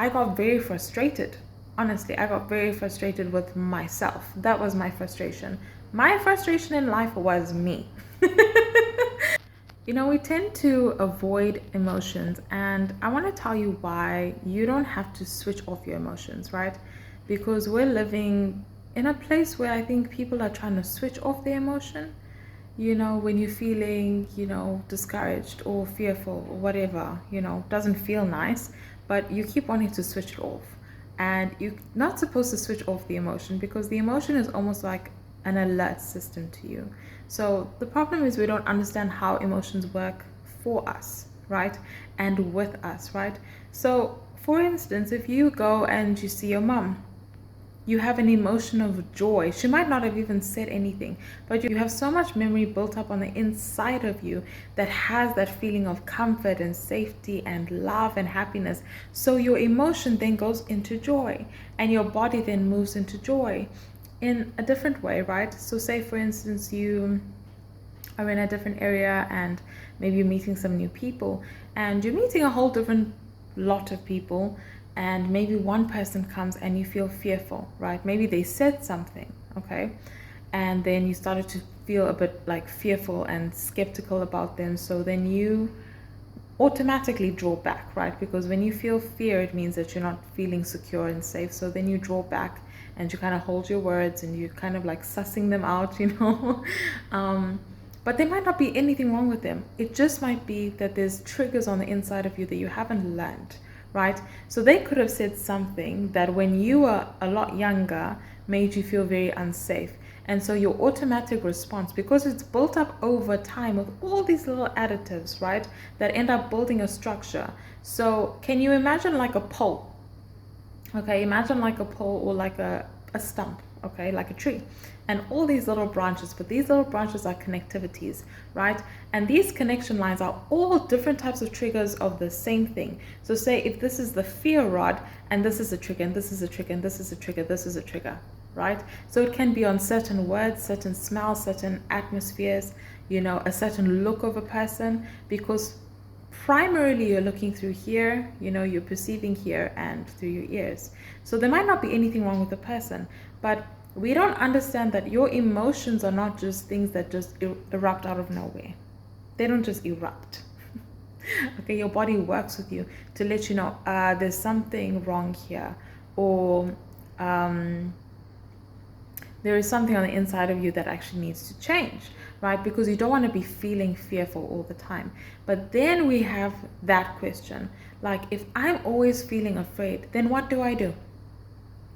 I got very frustrated. Honestly, I got very frustrated with myself. That was my frustration. My frustration in life was me. We tend to avoid emotions, and I want to tell you why you don't have to switch off your emotions, right? Because we're living in a place where I think people are trying to switch off their emotion. When you're feeling, discouraged or fearful or whatever, doesn't feel nice, but you keep wanting to switch it off. And you're not supposed to switch off the emotion because the emotion is almost like an alert system to you. So the problem is we don't understand how emotions work for us, right? And with us, right? So, for instance, if you go and you see your mom, you have an emotion of joy. She might not have even said anything, but you have so much memory built up on the inside of you that has that feeling of comfort and safety and love and happiness. So your emotion then goes into joy, and your body then moves into joy in a different way, right? So, say for instance, you are in a different area and maybe you're meeting some new people, and you're meeting a whole different lot of people, and maybe one person comes and you feel fearful, right? Maybe they said something, okay? And then you started to feel a bit like fearful and skeptical about them. So then you automatically draw back, right? Because when you feel fear, it means that you're not feeling secure and safe. So then you draw back and you kind of hold your words and you kind of like sussing them out, but there might not be anything wrong with them. It just might be that there's triggers on the inside of you that you haven't learned, right? So they could have said something that when you were a lot younger made you feel very unsafe. And so your automatic response, because it's built up over time with all these little additives, right, that end up building a structure. So can you imagine like a pole? Okay, imagine like a pole or like a stump, okay, like a tree, and all these little branches, but these little branches are connectivities, right? And these connection lines are all different types of triggers of the same thing. So say if this is the fear rod, and this is a trigger, and this is a trigger, and this is a trigger, this is a trigger, right? So it can be on certain words, certain smells, certain atmospheres, a certain look of a person, because primarily you're looking through here, you're perceiving here and through your ears. So there might not be anything wrong with the person, but we don't understand that your emotions are not just things that just erupt out of nowhere. They don't just erupt. Okay, your body works with you to let you know there's something wrong here, or there is something on the inside of you that actually needs to change, right? Because you don't want to be feeling fearful all the time. But then we have that question, like, if I'm always feeling afraid, then what do I do?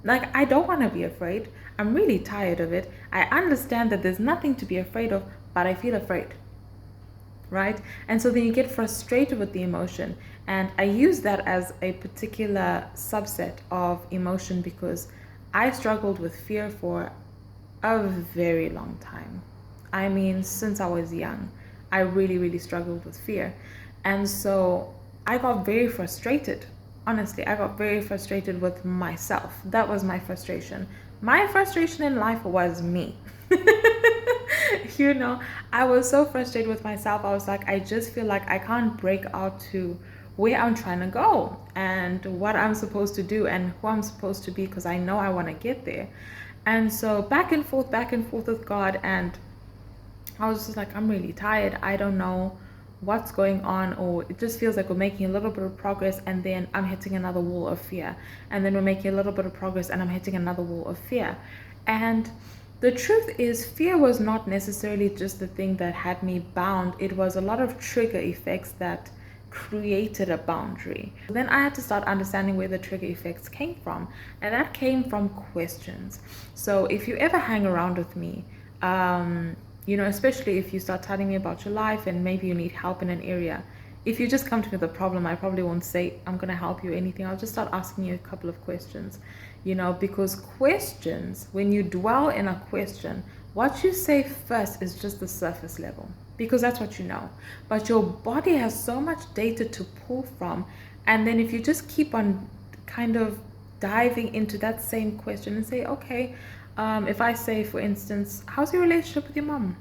Like, I don't want to be afraid. I'm really tired of it. I understand that there's nothing to be afraid of, but I feel afraid, right? And so then you get frustrated with the emotion. And I use that as a particular subset of emotion because I struggled with fear for a very long time. I mean, since I was young, I really, really struggled with fear. And so I got very frustrated. Honestly, I got very frustrated with myself. That was my frustration. My frustration in life was me. I was so frustrated with myself. I was like, I just feel like I can't break out to where I'm trying to go and what I'm supposed to do and who I'm supposed to be, because I know I want to get there. And so back and forth with God, and I was just like, I'm really tired. I don't know what's going on, or it just feels like we're making a little bit of progress and then I'm hitting another wall of fear. And then we're making a little bit of progress and I'm hitting another wall of fear. And the truth is, fear was not necessarily just the thing that had me bound. It was a lot of trigger effects that created a boundary. Then I had to start understanding where the trigger effects came from, and that came from questions. So if you ever hang around with me, especially if you start telling me about your life and maybe you need help in an area, if you just come to me with a problem, I probably won't say I'm going to help you or anything. I'll just start asking you a couple of questions, because questions, when you dwell in a question, what you say first is just the surface level, because that's what you know. But your body has so much data to pull from. And then if you just keep on kind of diving into that same question and say, okay, if I say, for instance, how's your relationship with your mom?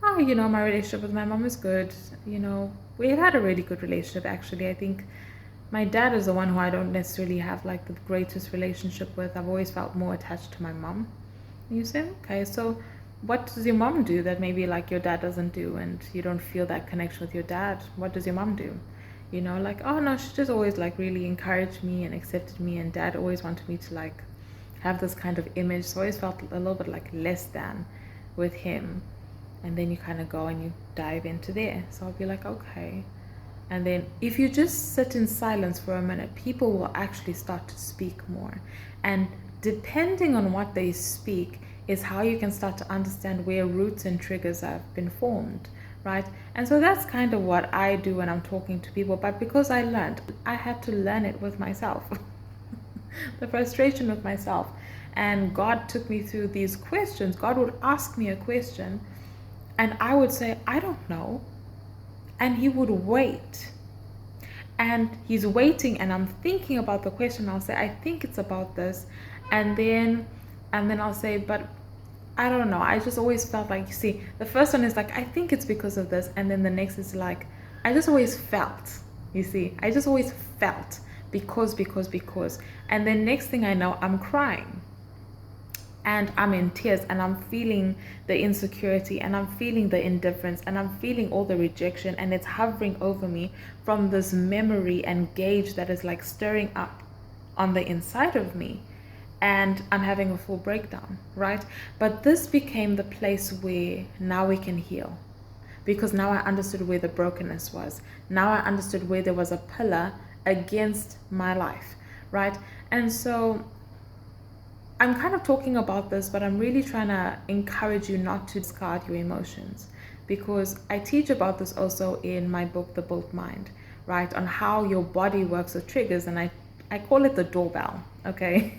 Oh, my relationship with my mom is good. We've had a really good relationship, actually. I think My dad is the one who I don't necessarily have like the greatest relationship with. I've always felt more attached to my mom. You say, okay, so what does your mom do that maybe like your dad doesn't do, and you don't feel that connection with your dad? What does your mom do? You know, like, oh no, she just always like really encouraged me and accepted me, and dad always wanted me to like have this kind of image. So I always felt a little bit like less than with him. And then you kind of go and you dive into there. So I'll be like, okay. And then if you just sit in silence for a minute, people will actually start to speak more. And depending on what they speak is how you can start to understand where roots and triggers have been formed, right? And so that's kind of what I do when I'm talking to people. But because I learned, I had to learn it with myself. The frustration with myself. And God took me through these questions. God would ask me a question and I would say, I don't know. And he would wait. And he's waiting and I'm thinking about the question. I'll say, I think it's about this. And then I'll say, but I don't know. I just always felt like, you see, the first one is like, I think it's because of this. And then the next is like, I just always felt, you see, I just always felt because. And then next thing I know, I'm crying. And I'm in tears and I'm feeling the insecurity and I'm feeling the indifference and I'm feeling all the rejection, and it's hovering over me from this memory and gauge that is like stirring up on the inside of me, and I'm having a full breakdown, right? But this became the place where now we can heal, because now I understood where the brokenness was. Now I understood where there was a pillar against my life, right? And so I'm kind of talking about this, but I'm really trying to encourage you not to discard your emotions, because I teach about this also in my book, The Built Mind, right? On how your body works with triggers. And I call it the doorbell, okay?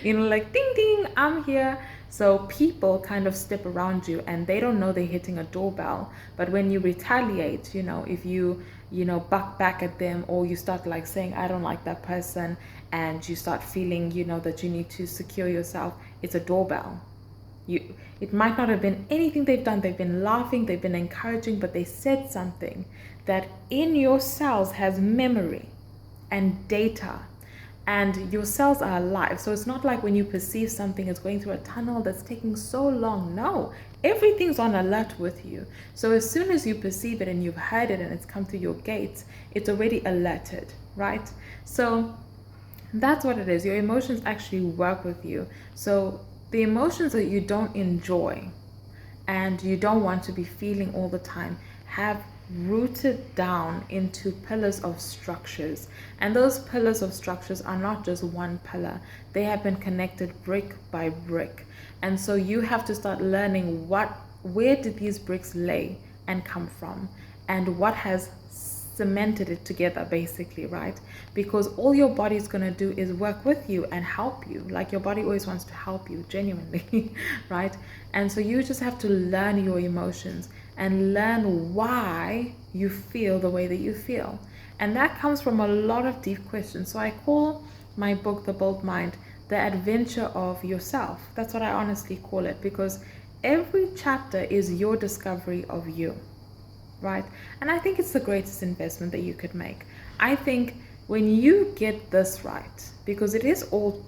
You know, like ding, ding, I'm here. So people kind of step around you and they don't know they're hitting a doorbell. But when you retaliate, you know, if you buck back at them, or you start like saying, I don't like that person, and you start feeling, you know, that you need to secure yourself, it's a doorbell. It might not have been anything they've done. They've been laughing, they've been encouraging, but they said something that in your cells has memory and data, and your cells are alive. So it's not like when you perceive something, it's going through a tunnel that's taking so long. No, everything's on alert with you. So as soon as you perceive it and you've heard it and it's come through your gates, it's already alerted, right? So that's what it is. Your emotions actually work with you. So the emotions that you don't enjoy and you don't want to be feeling all the time have rooted down into pillars of structures. And those pillars of structures are not just one pillar. They have been connected brick by brick. And so you have to start learning where did these bricks lay and come from, and what has cemented it together, basically, right? Because all your body is going to do is work with you and help you. Like, your body always wants to help you genuinely, right? And so you just have to learn your emotions and learn why you feel the way that you feel. And that comes from a lot of deep questions. So I call my book, The Built Mind, the adventure of yourself. That's what I honestly call it, because every chapter is your discovery of you, right? And I think it's the greatest investment that you could make. I think when you get this right, because it is all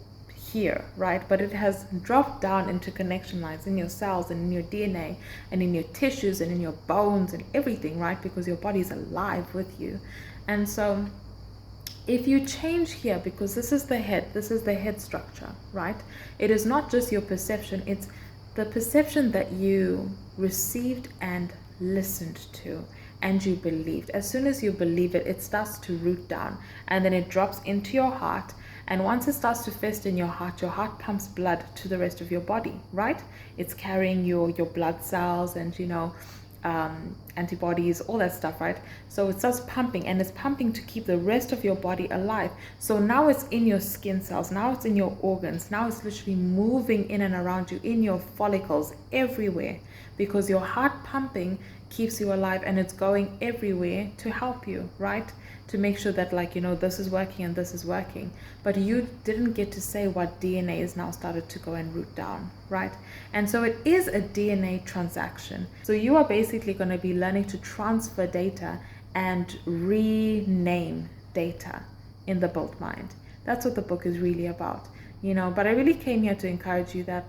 here, right? But it has dropped down into connection lines in your cells and in your DNA and in your tissues and in your bones and everything, right? Because your body is alive with you. And so if you change here, because this is the head structure, right? It is not just your perception, it's the perception that you received and listened to and you believed. As soon as you believe it, it starts to root down, and then it drops into your heart. And once it starts to fester in your heart pumps blood to the rest of your body, right? It's carrying your blood cells and, antibodies, all that stuff, right? So it starts pumping, and it's pumping to keep the rest of your body alive. So now it's in your skin cells, now it's in your organs, now it's literally moving in and around you, in your follicles, everywhere, because your heart pumping keeps you alive, and it's going everywhere to help you, right? To make sure that, this is working and this is working. But you didn't get to say what DNA is now started to go and root down, right? And so it is a DNA transaction. So you are basically going to be learning to transfer data and rename data. in the built mind. That's what the book is really about, you know. But I really came here to encourage you that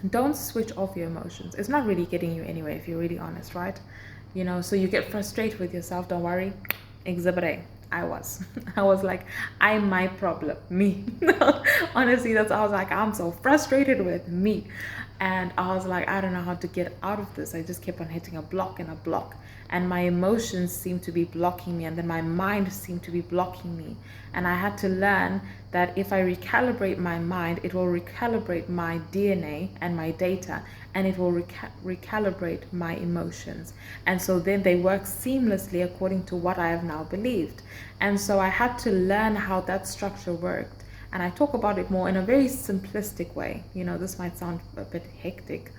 don't switch off your emotions. It's not really getting you anywhere if you're really honest, right? You know, so you get frustrated with yourself. Don't worry. Exhibit A. I was. I was like, I'm my problem. Me. Honestly, that's I was like, I'm so frustrated with me. And I was like, I don't know how to get out of this. I just kept on hitting a block and a block. And my emotions seemed to be blocking me. And then my mind seemed to be blocking me. And I had to learn that if I recalibrate my mind, it will recalibrate my DNA and my data, and it will recalibrate my emotions. And so then they work seamlessly according to what I have now believed. And so I had to learn how that structure worked. And I talk about it more in a very simplistic way. You know, this might sound a bit hectic,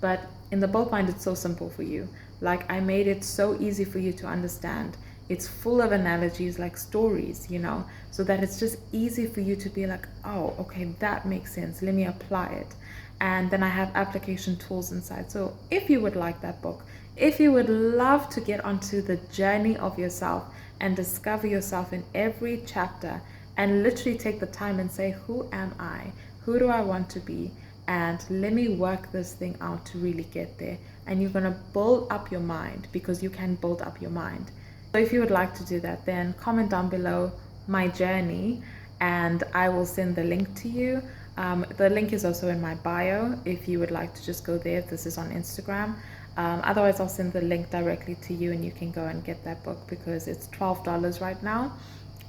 but in the Built Mind, it's so simple for you. Like, I made it so easy for you to understand. It's full of analogies, like stories, you know, so that it's just easy for you to be like, oh, okay, that makes sense. Let me apply it. And then I have application tools inside. So if you would like that book, if you would love to get onto the journey of yourself and discover yourself in every chapter and literally take the time and say, who am I? Who do I want to be? And let me work this thing out to really get there. And you're going to build up your mind, because you can build up your mind. So if you would like to do that, then comment down below my journey and I will send the link to you. The link is also in my bio if you would like to just go there, if this is on Instagram. Otherwise, I'll send the link directly to you and you can go and get that book, because it's $12 right now.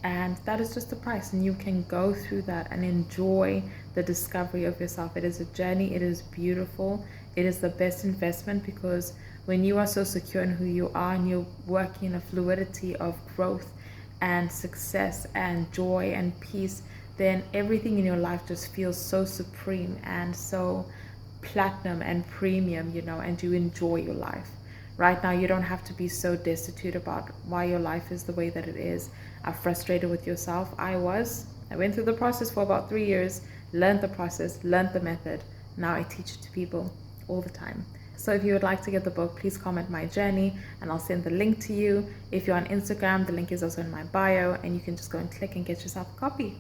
And that is just the price, and you can go through that and enjoy the discovery of yourself. It is a journey. It is beautiful. It is the best investment, because when you are so secure in who you are and you're working in a fluidity of growth and success and joy and peace, then everything in your life just feels so supreme and so platinum and premium, you know, and you enjoy your life. Right now, you don't have to be so destitute about why your life is the way that it is. Are frustrated with yourself. I went through the process for about 3 years, learned the process, learned the method. Now I teach it to people all the time. So if you would like to get the book, please comment my journey and I'll send the link to you. If you're on Instagram, the link is also in my bio, and you can just go and click and get yourself a copy.